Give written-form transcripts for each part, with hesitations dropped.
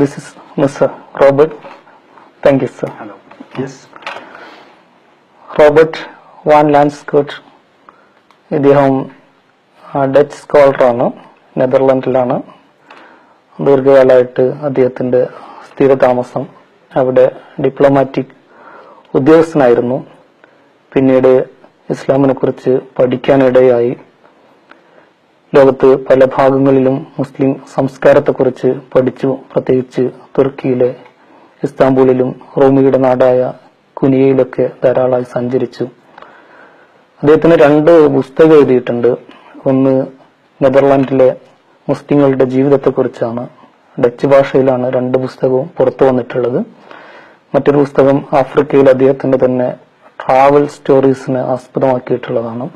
This is Mr. Robert. Thank you, sir. Hello. Yes. Robert Van Lanscott, ഇദ്ദേഹം Dutch സ്കോളറാണ്, നെതർലൻഡിലാണ്. ദീർഘകാലമായിട്ട് അദ്ദേഹത്തിൻ്റെ സ്ഥിരതാമസം അവിടെ diplomatic ഉദ്യോഗസ്ഥനായിരുന്നു. പിന്നീട് ഇസ്ലാമിനെ കുറിച്ച് പഠിക്കാനിടയായി. ലോകത്ത് പല ഭാഗങ്ങളിലും മുസ്ലിം സംസ്കാരത്തെക്കുറിച്ച് പഠിച്ചു. പ്രത്യേകിച്ച് തുർക്കിയിലെ ഇസ്താംബൂളിലും റോമിയുടെ നാടായ കുനിയയിലൊക്കെ ധാരാളമായി സഞ്ചരിച്ചു. അദ്ദേഹത്തിന് 2 പുസ്തകം എഴുതിയിട്ടുണ്ട്. ഒന്ന് നെതർലാൻഡിലെ മുസ്ലിങ്ങളുടെ ജീവിതത്തെക്കുറിച്ചാണ്. ഡച്ച് ഭാഷയിലാണ് 2 പുസ്തകവും പുറത്തു വന്നിട്ടുള്ളത്. മറ്റൊരു പുസ്തകം ആഫ്രിക്കയിൽ അദ്ദേഹത്തിന്റെ തന്നെ ട്രാവൽ സ്റ്റോറീസിനെ ആസ്പദമാക്കിയിട്ടുള്ളതാണ്.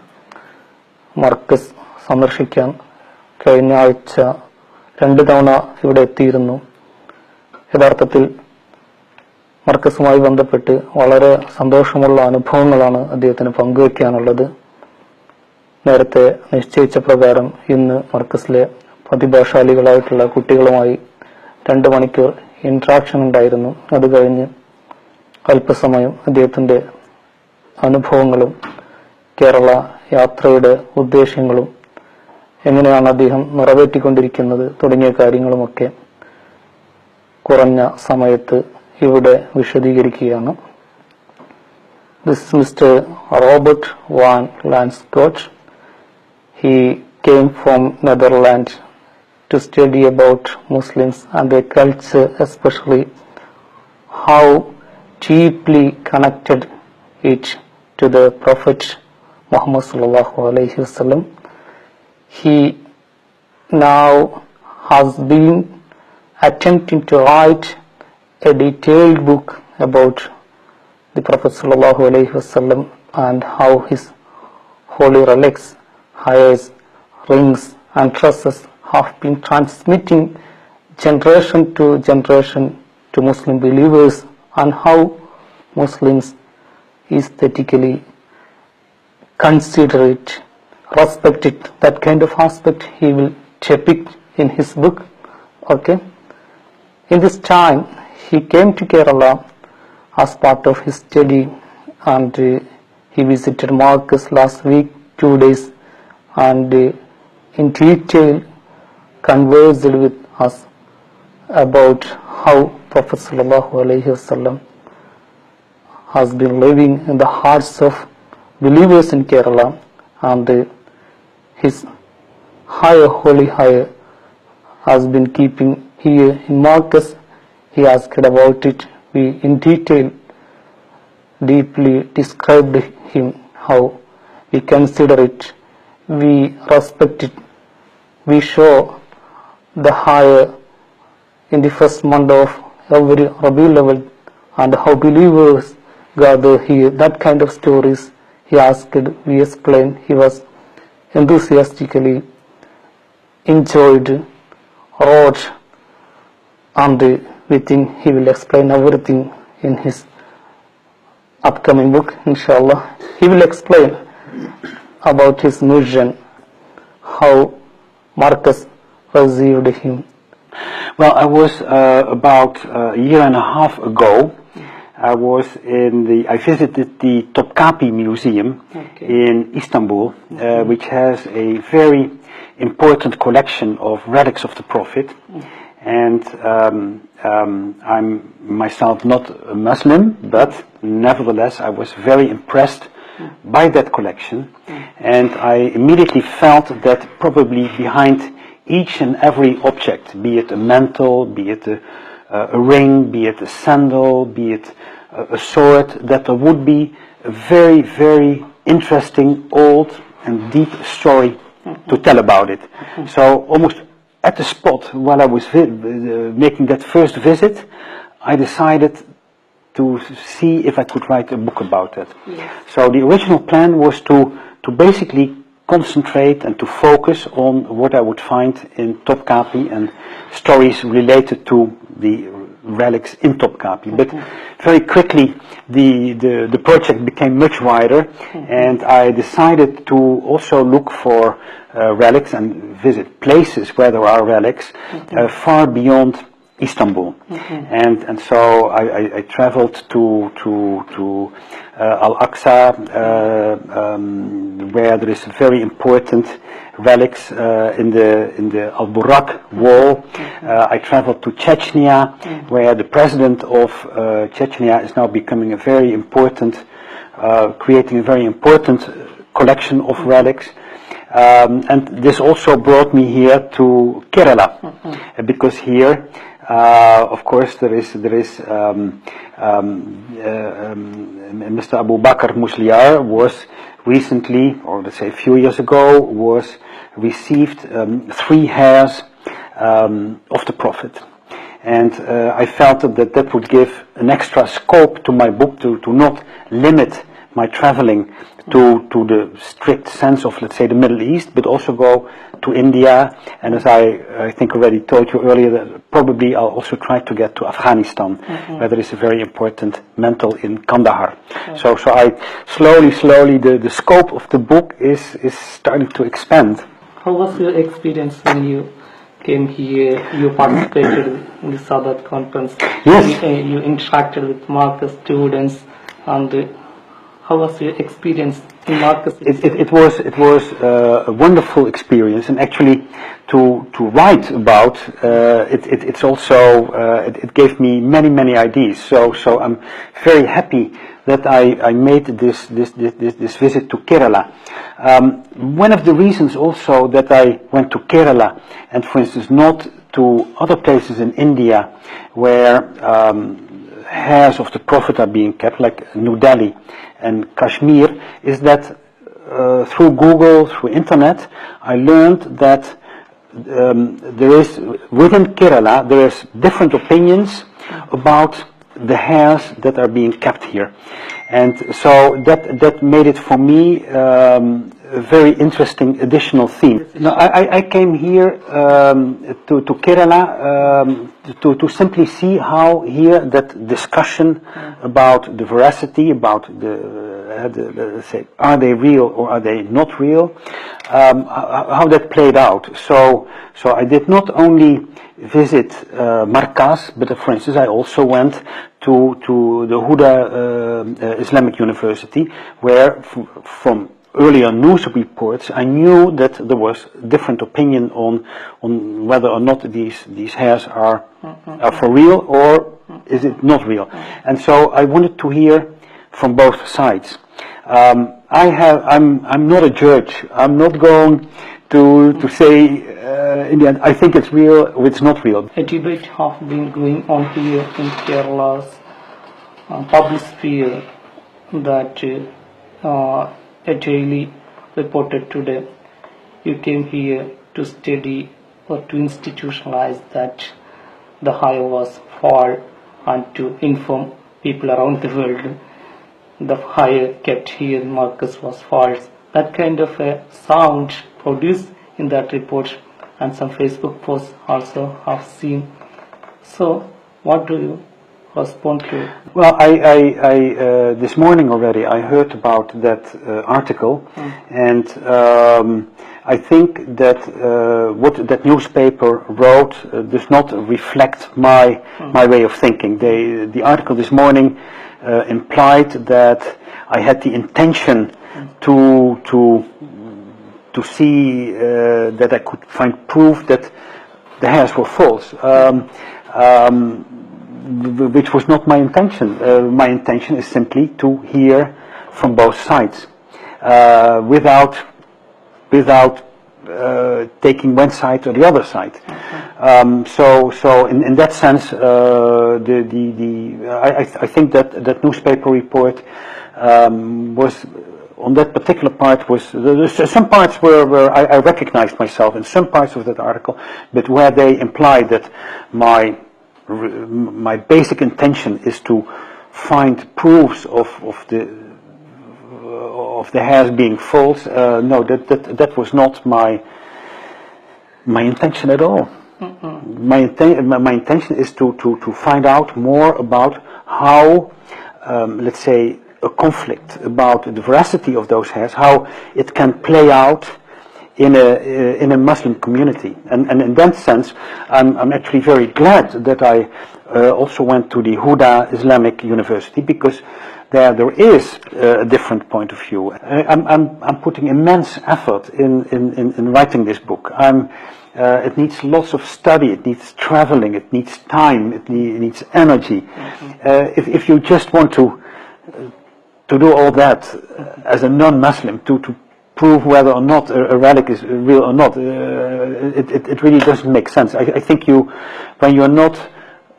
മർക്കസ് സന്ദർശിക്കാൻ കഴിഞ്ഞ ആഴ്ച 2 തവണ ഇവിടെ എത്തിയിരുന്നു. യഥാർത്ഥത്തിൽ മർക്കസുമായി ബന്ധപ്പെട്ട് വളരെ സന്തോഷമുള്ള അനുഭവങ്ങളാണ് അദ്ദേഹത്തിന് പങ്കുവയ്ക്കാനുള്ളത്. നേരത്തെ നിശ്ചയിച്ച പ്രകാരം ഇന്ന് മർക്കസിലെ പ്രതിഭാശാലികളായിട്ടുള്ള കുട്ടികളുമായി 2 മണിക്കൂർ ഇന്ററാക്ഷൻ ഉണ്ടായിരുന്നു. അത് കഴിഞ്ഞ് അല്പസമയം അദ്ദേഹത്തിന്റെ അനുഭവങ്ങളും കേരള യാത്രയുടെ ഉദ്ദേശ്യങ്ങളും എങ്ങനെയാണ് അദ്ദേഹം നിറവേറ്റിക്കൊണ്ടിരിക്കുന്നത് തുടങ്ങിയ കാര്യങ്ങളുമൊക്കെ കുറഞ്ഞ സമയത്ത് ഇവിടെ വിശദീകരിക്കുകയാണ്. This is Mr. Robert van Lanscoot. He came from Netherlands to study about Muslims and their culture, especially how deeply connected it to the Prophet Muhammad sallallahu alaihi wasallam. He now has been attempting to write a detailed book about the Prophet sallallahu alaihi wasallam and how his holy relics, hairs, rings and dresses have been transmitting generation to generation to Muslim believers, and how Muslims aesthetically consider it, respect it. That kind of aspect he will depict in his book. Okay. In this time, he came to Kerala as part of his study, and he visited Marcus last week 2 days, and in detail conversed with us about how Prophet sallallahu alaihi wasallam has been living in the hearts of believers in Kerala, and his holy higher has been keeping here in Marcus. He asked about it. We in detail deeply described him, how we consider it, we respect it, we show the higher in the first month of every Rabiul Awwal, and how believers gather here. That kind of stories he asked, we explained. He was enthusiastically enjoyed, wrote, and we think he will explain everything in his upcoming book, inshallah. He will explain about his mission, how Marcus received him. Well, I was about a year and a half ago. I visited the Topkapi Museum in Istanbul, which has a very important collection of relics of the Prophet. And I'm myself not a Muslim, but nevertheless I was very impressed by that collection, and I immediately felt that probably behind each and every object, be it a mantle, be it a ring, be it a sandal, be it a sword, that there would be a very, very interesting, old and deep story to tell about it. So almost at the spot, while I was making that first visit, I decided to see if I could write a book about it. Yes. So the original plan was to basically concentrate and to focus on what I would find in Topkapi and stories related to the relics in Topkapi. But very quickly the project became much wider, and I decided to also look for relics and visit places where there are relics far beyond Istanbul, and so I traveled to Al-Aqsa, where there is very important relics in the Al-Burak wall. I traveled to Chechnya, where the president of Chechnya is now becoming a very important, creating a very important collection of relics. And this also brought me here to Kerala, because here, of course, there is Mr. Abu Bakr Musliar was recently, or let's say a few years ago, was received 3 hairs of the Prophet. And I felt that would give an extra scope to my book, to not limit my traveling to the strict sense of, let's say, the Middle East, but also go to India, and as I think already told you earlier, that probably I'll also try to get to Afghanistan, where there is a very important mantle in Kandahar. So I slowly the scope of the book is starting to expand. How was your experience when you came here? You participated in the Sadat conference. Yes. You interacted with Marcus students, and how was your experience in Marcus? It was a wonderful experience, and actually to write about it's also it gave me many ideas. So I'm very happy that I made this visit to Kerala. One of the reasons also that I went to Kerala, and for instance not to other places in India where hairs of the Prophet are being kept, like New Delhi and Kashmir, is that through Google, through internet, I learned that there is, within Kerala, there is different opinions about the hairs that are being kept here. And so that made it for me a very interesting additional theme. Now, I came here to Kerala to simply see how here that discussion about the veracity, about let's say, are they real or are they not real, how that played out. So I did not only visit Markaz, but for instance I also went to the Huda Islamic University, where from earlier news reports I knew that there was different opinion on whether or not these hairs are for real or is it not real. And so I wanted to hear from both sides. I'm not a judge. I'm not going to say in the end I think it's real or it's not real. A debate has been going on here in Kerala's public sphere that a daily reported today. You came here to study or to institutionalize that the hair was false and to inform people around the world the hair kept here in Marcus was false. That kind of a sound produced in that report, and some Facebook posts also have seen. So what do you respond to? Well, I this morning already I heard about that article, and I think that what that newspaper wrote does not reflect my way of thinking. The article this morning implied that I had the intention to see that I could find proof that the hairs were false. Which was not my intention. My intention is simply to hear from both sides, without taking one side or the other side. So in that sense, I think that newspaper report was, on that particular part, was some parts where I recognized myself in some parts of that article, but where they implied that my basic intention is to find proofs of the hairs being false. No, that was not my intention at all. My intention is to find out more about how, let's say, a conflict about the veracity of those hairs, how it can play out in a Muslim community. And in that sense, I'm actually very glad that I also went to the Huda Islamic University, because there is a different point of view. I'm putting immense effort in writing this book. It needs lots of study, it needs traveling, it needs time, it needs energy. If you just want to do all that as a non-Muslim, to prove whether or not a relic is real or not, it really doesn't make sense. I think when you're not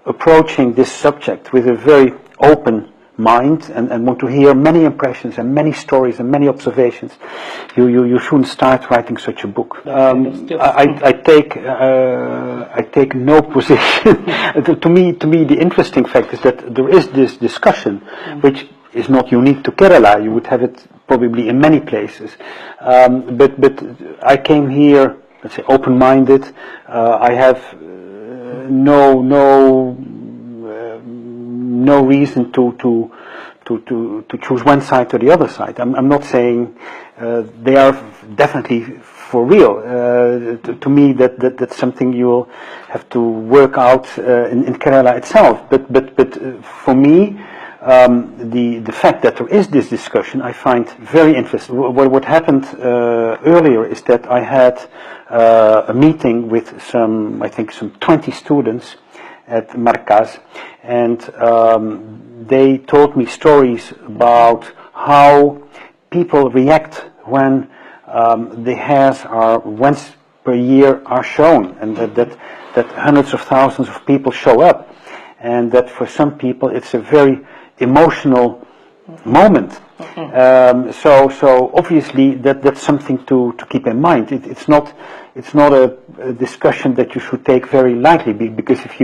approaching this subject with a very open mind and want to hear many impressions and many stories and many observations, you shouldn't start writing such a book. I take no position. To me, the interesting fact is that there is this discussion, which is not unique to Kerala. You would have it probably in many places. But I came here, let's say, open-minded. I have no reason to choose one side or the other side. I'm not saying they are definitely for real. To me, that's something you'll have to work out in Kerala itself. But for me, the fact that there is this discussion, I find very interesting. What happened earlier is that I had a meeting with some 20 students at Markaz, and they told me stories about how people react when the hairs are once per year are shown, and that hundreds of thousands of people show up, and that for some people it's a very emotional moment. So obviously that's something to keep in mind. It's not a discussion that you should take very lightly, because if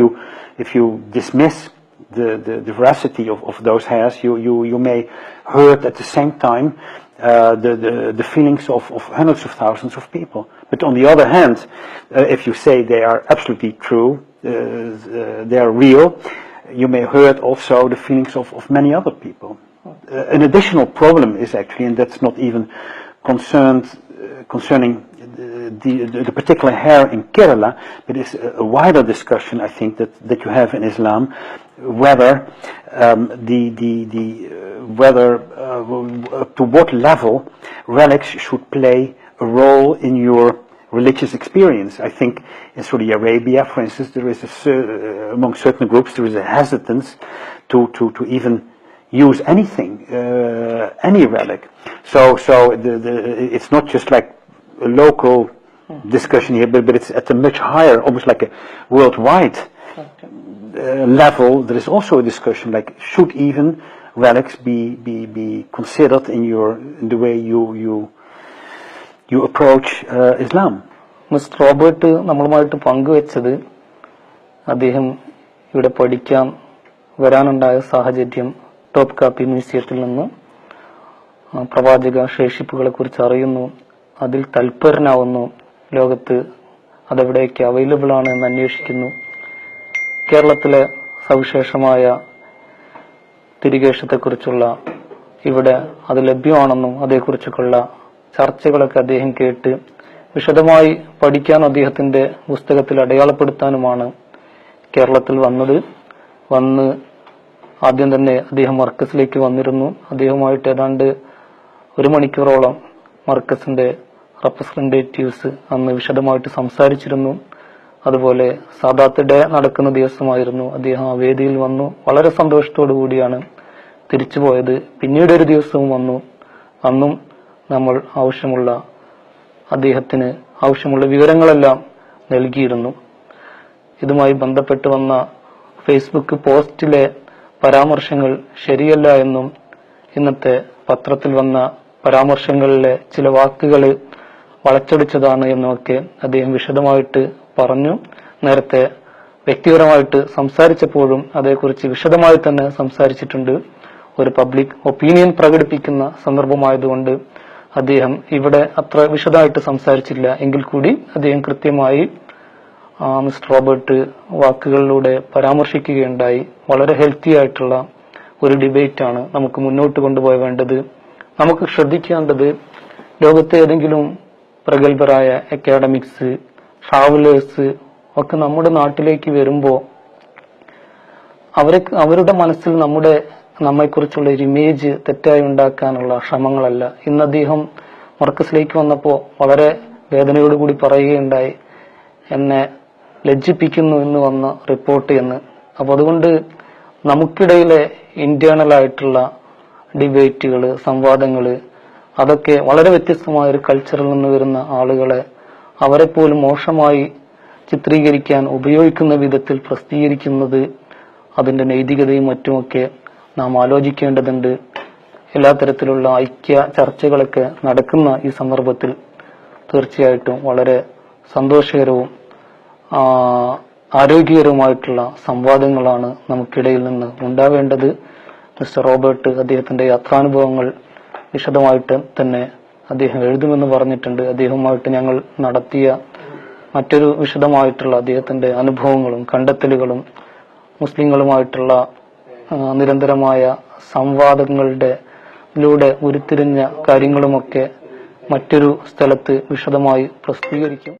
you dismiss the veracity of those hairs, you may hurt at the same time the feelings of hundreds of thousands of people. But on the other hand, if you say they are absolutely true, they are real, you may hurt also the feelings of many other people. An additional problem is actually, and that's not even concerning the particular hair in Kerala, but it's a wider discussion, I think, that you have in Islam, whether to what level relics should play a role in your religious experience. I think in Saudi Arabia, for instance, there is among certain groups there is a hesitance to even use anything, any relic. So it's not just like a local discussion here, but it's at a much higher, almost like a worldwide level. There is also a discussion like, should even relics be considered in the way you approach Islam? Mister Robert നമ്മളുമായിട്ട് പങ്കുവെച്ചത് അദ്ദേഹം ഇവിടെ പഠിക്കാൻ വരാനുണ്ടായ സാഹചര്യം top കാപ്പി മ്യൂസിയത്തിൽ നിന്ന് പ്രവാചക ശേഷിപ്പുകളെ കുറിച്ച് അറിയുന്നു, അതിൽ തൽപരനാവുന്നു, ലോകത്ത് അതെവിടെയൊക്കെ അവൈലബിൾ ആണ് എന്ന് അന്വേഷിക്കുന്നു, കേരളത്തിലെ സവിശേഷമായ തിരികേഷത്തെക്കുറിച്ചുള്ള ഇവിടെ അത് ലഭ്യമാണെന്നും അതേക്കുറിച്ചൊക്കെയുള്ള ചർച്ചകളൊക്കെ അദ്ദേഹം കേട്ട് വിശദമായി പഠിക്കാൻ അദ്ദേഹത്തിന്റെ പുസ്തകത്തിൽ അടയാളപ്പെടുത്താനുമാണ് കേരളത്തിൽ വന്ന് ആദ്യം തന്നെ അദ്ദേഹം മർക്കസിലേക്ക് വന്നിരുന്നു. അദ്ദേഹവുമായിട്ട് ഏതാണ്ട് 1 മണിക്കൂറോളം മർക്കസിന്റെ റെപ്രസെന്റേറ്റീവ്സ് അന്ന് വിശദമായിട്ട് സംസാരിച്ചിരുന്നു. അതുപോലെ സാദാത്ത് ഡേ നടക്കുന്ന ദിവസമായിരുന്നു. അദ്ദേഹം ആ വേദിയിൽ വന്നു. വളരെ സന്തോഷത്തോടു കൂടിയാണ് തിരിച്ചുപോയത്. പിന്നീട് ഒരു ദിവസവും വന്നു. അന്നും നമ്മൾ അദ്ദേഹത്തിന് ആവശ്യമുള്ള വിവരങ്ങളെല്ലാം നൽകിയിരുന്നു. ഇതുമായി ബന്ധപ്പെട്ട് വന്ന ഫേസ്ബുക്ക് പോസ്റ്റിലെ പരാമർശങ്ങൾ ശരിയല്ല എന്നും ഇന്നത്തെ പത്രത്തിൽ വന്ന പരാമർശങ്ങളിലെ ചില വാക്കുകൾ വളച്ചൊടിച്ചതാണ് എന്നുമൊക്കെ അദ്ദേഹം വിശദമായിട്ട് പറഞ്ഞു. നേരത്തെ വ്യക്തിപരമായിട്ട് സംസാരിച്ചപ്പോഴും അതേക്കുറിച്ച് വിശദമായി തന്നെ സംസാരിച്ചിട്ടുണ്ട്. ഒരു പബ്ലിക് ഒപ്പീനിയൻ പ്രകടിപ്പിക്കുന്ന സന്ദർഭമായതുകൊണ്ട് അദ്ദേഹം ഇവിടെ അത്ര വിശദമായിട്ട് സംസാരിച്ചില്ല. എങ്കിൽ കൂടി അദ്ദേഹം കൃത്യമായി മിസ്റ്റർ റോബർട്ട് വാക്കുകളിലൂടെ പരാമർശിക്കുകയുണ്ടായി. വളരെ ഹെൽത്തി ആയിട്ടുള്ള ഒരു ഡിബേറ്റാണ് നമുക്ക് മുന്നോട്ട് കൊണ്ടുപോയി വേണ്ടത്. നമുക്ക് ശ്രദ്ധിക്കേണ്ടത്, ലോകത്തെ ഏതെങ്കിലും പ്രഗത്ഭരായ അക്കാഡമിക്സ്, ട്രാവലേഴ്സ് ഒക്കെ നമ്മുടെ നാട്ടിലേക്ക് വരുമ്പോൾ അവരുടെ മനസ്സിൽ നമ്മെക്കുറിച്ചുള്ള ഒരു ഇമേജ് തെറ്റായി ഉണ്ടാക്കാനുള്ള ശ്രമങ്ങളല്ല. ഇന്ന് അദ്ദേഹം മർക്കസിലേക്ക് വന്നപ്പോൾ വളരെ വേദനയോടുകൂടി പറയുകയുണ്ടായി, എന്നെ ലജ്ജിപ്പിക്കുന്നു എന്ന് വന്ന റിപ്പോർട്ട് എന്ന്. അപ്പൊ അതുകൊണ്ട് നമുക്കിടയിലെ ഇന്റേണൽ ആയിട്ടുള്ള ഡിബേറ്റുകള്, സംവാദങ്ങള്, അതൊക്കെ വളരെ വ്യത്യസ്തമായ ഒരു കൾച്ചറിൽ നിന്ന് വരുന്ന ആളുകളെ അവരെ പോലും മോശമായി ചിത്രീകരിക്കാൻ ഉപയോഗിക്കുന്ന വിധത്തിൽ പ്രസിദ്ധീകരിക്കുന്നത് അതിന്റെ നൈതികതയും മറ്റുമൊക്കെ നാം ആലോചിക്കേണ്ടതുണ്ട്. എല്ലാ തരത്തിലുള്ള ഐക്യ ചർച്ചകളൊക്കെ നടക്കുന്ന ഈ സന്ദർഭത്തിൽ തീർച്ചയായിട്ടും വളരെ സന്തോഷകരവും ആരോഗ്യകരവുമായിട്ടുള്ള സംവാദങ്ങളാണ് നമുക്കിടയിൽ നിന്ന് ഉണ്ടാവേണ്ടത്. മിസ്റ്റർ റോബർട്ട് അദ്ദേഹത്തിന്റെ യാത്രാനുഭവങ്ങൾ വിശദമായിട്ട് തന്നെ അദ്ദേഹം എഴുതുമെന്ന് പറഞ്ഞിട്ടുണ്ട്. അദ്ദേഹവുമായിട്ട് ഞങ്ങൾ നടത്തിയ മറ്റൊരു വിശദമായിട്ടുള്ള അദ്ദേഹത്തിന്റെ അനുഭവങ്ങളും കണ്ടെത്തലുകളും മുസ്ലിങ്ങളുമായിട്ടുള്ള നിരന്തരമായ സംവാദങ്ങളിലൂടെ ഉരുത്തിരിഞ്ഞ കാര്യങ്ങളുമൊക്കെ മറ്റൊരു സ്ഥലത്ത് വിശദമായി പ്രസിദ്ധീകരിക്കും.